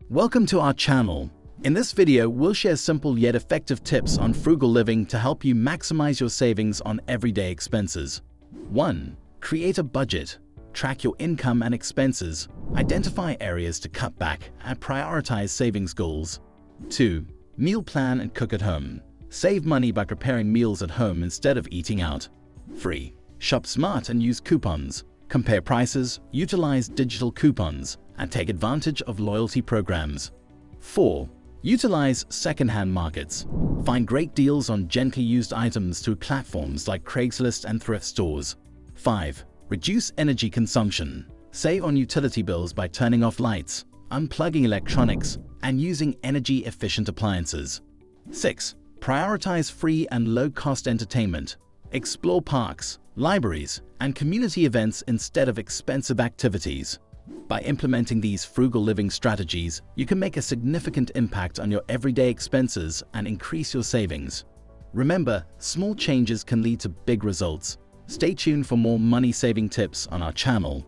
Welcome to our channel. In this video, we'll share simple yet effective tips on frugal living to help you maximize your savings on everyday expenses. 1. Create a budget. Track your income and expenses. Identify areas to cut back and prioritize savings goals. 2. Meal plan and cook at home. Save money by preparing meals at home instead of eating out. 3. Shop smart and use coupons. Compare prices, utilize digital coupons, and take advantage of loyalty programs. 4. Utilize second-hand markets. Find great deals on gently used items through platforms like Craigslist and thrift stores. 5. Reduce energy consumption. Save on utility bills by turning off lights, unplugging electronics, and using energy-efficient appliances. 6. Prioritize free and low-cost entertainment. Explore parks, libraries, and community events instead of expensive activities. By implementing these frugal living strategies, you can make a significant impact on your everyday expenses and increase your savings. Remember, small changes can lead to big results. Stay tuned for more money-saving tips on our channel.